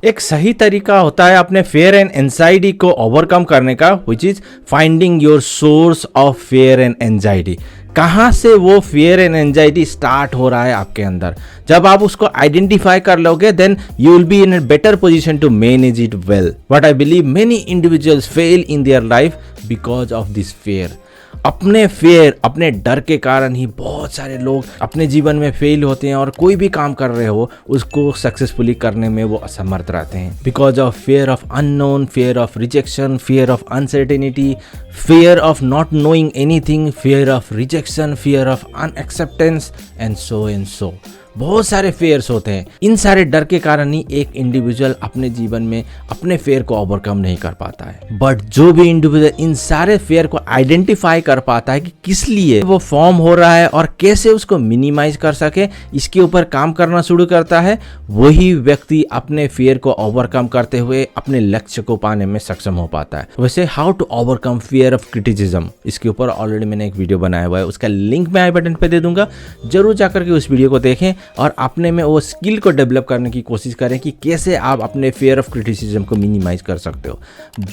एक सही तरीका होता है अपने फेयर एंड एंजाइटी को ओवरकम करने का, which is finding your source of fair and anxiety. कहाँ से वो फियर एंड एंजाइटी स्टार्ट हो रहा है आपके अंदर। जब आप उसको आइडेंटिफाई कर लोगे, then you will be in a better position to manage it well. But I believe many individuals fail in their life because of this fear. अपने फेयर, अपने डर के कारण ही बहुत सारे लोग अपने जीवन में फेल होते हैं और कोई भी काम कर रहे हो उसको सक्सेसफुली करने में वो असमर्थ रहते हैं। Because of fair of unknown, fair of rejection, fair of uncertainty, fear of not knowing anything, fear of rejection, fear of unacceptance and so बहुत सारे फेयर्स होते हैं। इन सारे डर के कारण ही एक इंडिविजुअल अपने जीवन में अपने फेयर को ओवरकम नहीं कर पाता है। बट जो भी इंडिविजुअल इन सारे फेयर को आइडेंटिफाई कर पाता है कि किस लिए वो फॉर्म हो रहा है और कैसे उसको मिनिमाइज कर सके, इसके ऊपर काम करना शुरू करता है, वही व्यक्ति अपने फेयर को ओवरकम करते हुए अपने लक्ष्य को पाने में सक्षम हो पाता है। वैसे how to overcome fear of criticism, इसके ऊपर ऑलरेडी मैंने एक वीडियो बनाया हुआ है, उसका लिंक मैं आई बटन पे दे दूंगा। जरूर जाकर के उस वीडियो को देखें और अपने में वो स्किल को डेवलप करने की कोशिश करें कि कैसे आप अपने फेयर ऑफ क्रिटिसिज्म को मिनिमाइज कर सकते हो।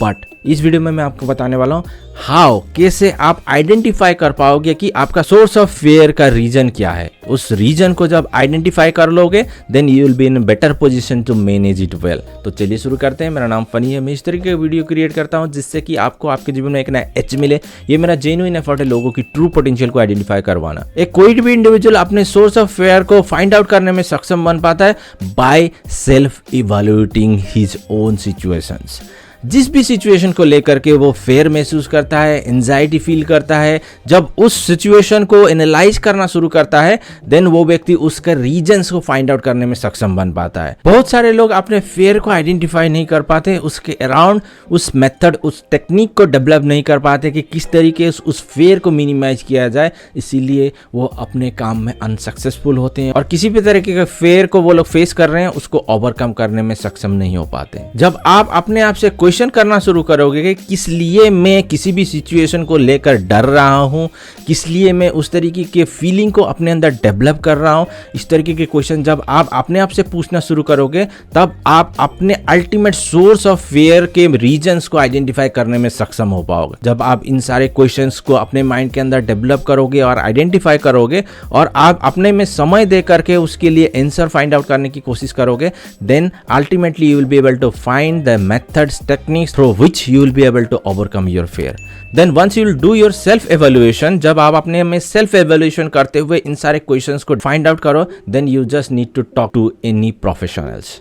बट इस वीडियो में मैं आपको बताने वाला हूँ हाउ, कैसे आप आइडेंटिफाई कर पाओगे कि आपका सोर्स ऑफ फेयर का रीजन क्या है। उस रीजन को जब आइडेंटिफाई कर लोगे, then you will be in better position to manage it well. तो चलिए शुरू करते हैं। मेरा नाम फनी है, मैं इस तरीके का वीडियो क्रिएट करता हूँ जिससे कि आपको आपके जीवन में एक नया एच मिले। ये मेरा जेन्युइन एफर्ट है लोगों की ट्रू पोटेंशियल को आइडेंटिफाई करवाना। एक कोई भी इंडिविजुअल अपने सोर्स ऑफ फेयर को फाइंड आउट करने में सक्षम बन पाता है by self evaluating his own situations. जिस भी सिचुएशन को लेकर के वो फेयर महसूस करता है, एंजाइटी फील करता है, जब उस सिचुएशन को एनालाइज करना शुरू करता है, देन वो व्यक्ति उसके रीजंस को फाइंड आउट करने में सक्षम बन पाता है। बहुत सारे लोग अपने फेयर को आइडेंटिफाई नहीं कर पाते, उसके अराउंड उस मेथड, उस टेक्निक को डेवलप नहीं कर पाते कि किस तरीके से उस फेयर को मिनिमाइज किया जाए, इसीलिए वो अपने काम में अनसक्सेसफुल होते हैं और किसी भी तरीके के फेयर को वो लोग फेस कर रहे हैं उसको ओवरकम करने में सक्षम नहीं हो पाते। जब आप अपने आप से क्वेश्चन करना शुरू करोगे कि किस लिए मैं किसी भी सिचुएशन को लेकर डर रहा हूं, किस लिए मैं उस तरीके के फीलिंग को अपने अंदर डेवलप कर रहा हूं, इस तरीके के क्वेश्चन जब आप अपने आप से पूछना शुरू करोगे, तब आप अपने अल्टीमेट सोर्स ऑफ फेयर के रीजंस को आइडेंटिफाई करने में सक्षम हो पाओगे। जब आप इन सारे क्वेश्चंस को अपने माइंड के अंदर डेवलप करोगे और आइडेंटिफाई करोगे और आप अपने में समय दे करके उसके लिए आंसर फाइंड आउट करने की कोशिश करोगे, then ultimately you will be able to find the methods, techniques through which you will be able to overcome your fear. Then once you will do your self evaluation, जब आप अपने में self evaluation करते हुए इन सारे questions को find out करो, then you just need to talk to any professionals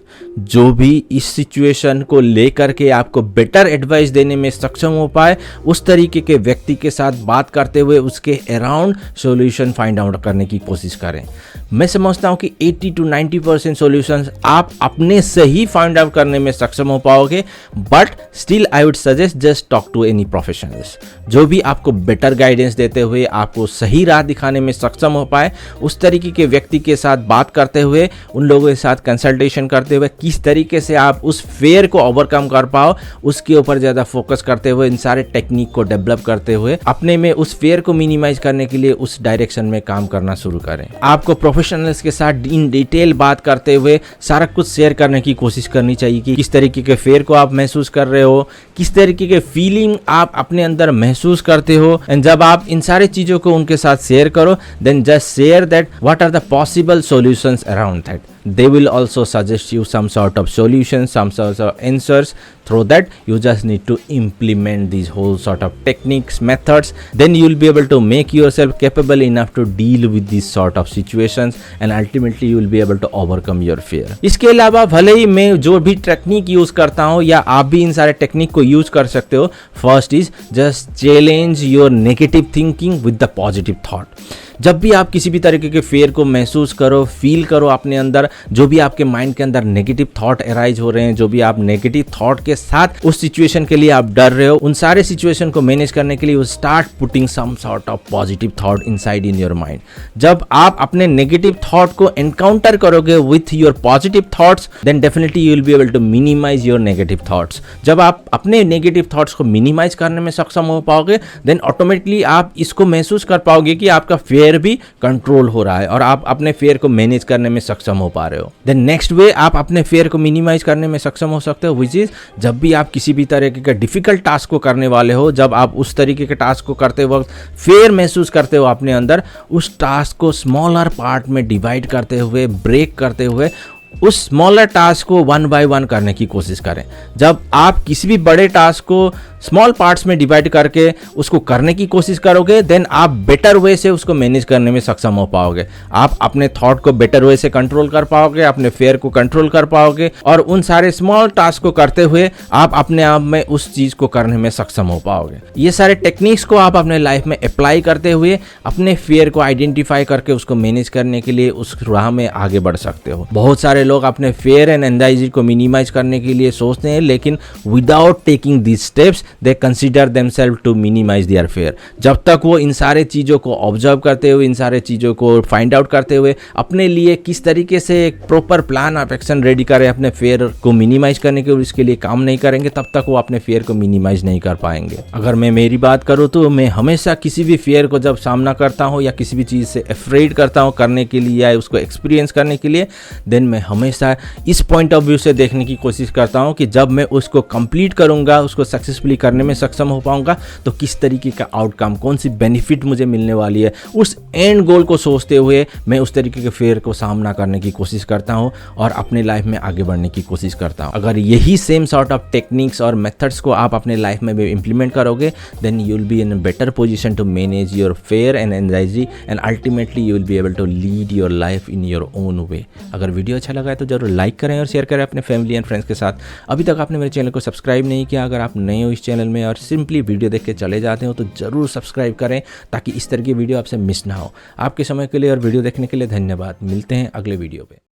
जो भी इस situation को लेकर के आपको better advice देने में सक्षम हो पाए, उस तरीके के व्यक्ति के साथ बात करते हुए उसके around solution find out करने की कोशिश करें। मैं समझता हूँ कि 80 to 90% solutions आप अपने से ही find out करने में सक्षम हो पाओगे, but still I would suggest just talk to any professionals जो भी आपको बेटर गाइडेंस देते हुए आपको सही राह दिखाने में सक्षम हो पाए। उस तरीके के व्यक्ति के साथ बात करते हुए, उन लोगों के साथ कंसल्टेशन करते हुए किस तरीके से आप उस फेयर को ओवरकम कर पाओ, उसके ऊपर ज़्यादा फोकस करते हुए, इन सारे टेक्निक को डेवलप करते हुए अपने में उस फेयर को मिनिमाइज करने के लिए उस डायरेक्शन में काम करना शुरू करें। आपको प्रोफेशनल्स के साथ इन डिटेल बात करते हुए सारा कुछ शेयर करने की कोशिश करनी चाहिए कि किस तरीके के फेयर को आप महसूस कर रहे हो, किस तरीके के फीलिंग आप अपने अंदर महसूस करते हो। एंड जब आप इन सारे चीजों को उनके साथ शेयर करो, then just share that what are the possible solutions around that. They will also suggest you some sort of solutions, some sort of answers. Through that, you just need to implement these whole sort of techniques, methods. Then you will be able to make yourself capable enough to deal with these sort of situations, and ultimately you will be able to overcome your fear. इसके अलावा भले ही मैं जो भी technique use करता हूँ या आप भी इन सारे टेक्निक को यूज कर सकते हो, first is just challenge your negative thinking with the positive thought. जब भी आप किसी भी तरीके के फेयर को महसूस करो, फील करो अपने अंदर, जो भी आपके माइंड के अंदर नेगेटिव थॉट अराइज हो रहे हैं, जो भी आप नेगेटिव थॉट के साथ उस सिचुएशन के लिए आप डर रहे हो, उन सारे सिचुएशन को मैनेज करने के लिए you start putting some sort of positive thought inside in your mind. जब आप अपने नेगेटिव थॉट को एनकाउंटर करोगे with your positive thoughts, then definitely you will be able to minimise your negative thoughts. जब आप अपने नेगेटिव थॉट्स को minimise करने में सक्षम हो पाओगे, देन ऑटोमेटिकली आप इसको महसूस कर पाओगे कि आपका फेयर फेयर भी कंट्रोल हो रहा है और आप अपने फेयर को मैनेज करने में सक्षम हो पा रहे हो। देन नेक्स्ट वे आप अपने फेयर को मिनिमाइज करने में सक्षम हो सकते हो, विच इज जब भी आप किसी भी तरीके का डिफिकल्ट टास्क को करने वाले हो, जब आप उस तरीके के टास्क को करते वक्त फेयर महसूस करते हो अपने अंदर, उस टास्क को स्मॉलर पार्ट में डिवाइड करते हुए, ब्रेक करते हुए उस स्मॉलर टास्क को वन बाय वन करने की कोशिश करें। जब आप किसी भी बड़े टास्क को स्मॉल पार्ट्स में डिवाइड करके उसको करने की कोशिश करोगे, देन आप बेटर वे से उसको मैनेज करने में सक्षम हो पाओगे। आप अपने थॉट को बेटर वे से कंट्रोल कर पाओगे, अपने फेयर को कंट्रोल कर पाओगे और उन सारे स्मॉल टास्क को करते हुए आप अपने आप में उस चीज़ को करने में सक्षम हो पाओगे। ये सारे टेक्निक्स को आप अपने लाइफ में अप्लाई करते हुए अपने फेयर को आइडेंटिफाई करके उसको मैनेज करने के लिए उस राह में आगे बढ़ सकते हो। बहुत सारे लोग अपने फेयर एंड एंजाइटी को मिनिमाइज करने के लिए सोचते हैं, लेकिन without taking these steps they consider themselves to minimise their fear. जब तक वो इन सारे चीज़ों को ऑब्जर्व करते हुए, इन सारे चीज़ों को फाइंड आउट करते हुए अपने लिए किस तरीके से एक proper plan of action ready करें अपने फेयर को मिनिमाइज करने के, इसके लिए काम नहीं करेंगे, तब तक वो अपने फेयर को मिनिमाइज नहीं कर पाएंगे। अगर मैं मेरी बात करूँ तो मैं हमेशा किसी भी फेयर को जब सामना करता हूँ या किसी भी चीज़ से अफ्रेड करता हूँ करने के लिए या उसको एक्सपीरियंस करने के लिए, देन मैं हमेशा इस पॉइंट ऑफ व्यू से देखने की कोशिश करता हूँ कि जब मैं उसको कंप्लीट करूँगा, उसको सक्सेसफुली करने में सक्षम हो पाऊँगा, तो किस तरीके का आउटकम, कौन सी बेनिफिट मुझे मिलने वाली है। उस एंड गोल को सोचते हुए मैं उस तरीके के फेयर को सामना करने की कोशिश करता हूँ और अपने लाइफ में आगे बढ़ने की कोशिश करता हूँ। अगर यही सेम सॉर्ट ऑफ टेक्निक्स और मेथड्स को आप अपने लाइफ में भी इंप्लीमेंट करोगे, then you will be in a better position to manage your fear and anxiety and ultimately you will be able to lead your life in your own way. अगर video अच्छा लगा है तो जरूर like करें और share करें अपने फैमिली एंड फ्रेंड्स के साथ। अभी तक आपने मेरे चैनल को सब्सक्राइब नहीं किया, अगर आप नए हो इस चैनल में और सिंपली वीडियो देख के चले जाते हो तो जरूर सब्सक्राइब करें ताकि इस तरह की वीडियो आपसे मिस ना हो। आपके समय के लिए और वीडियो देखने के लिए धन्यवाद। मिलते हैं अगले वीडियो पे।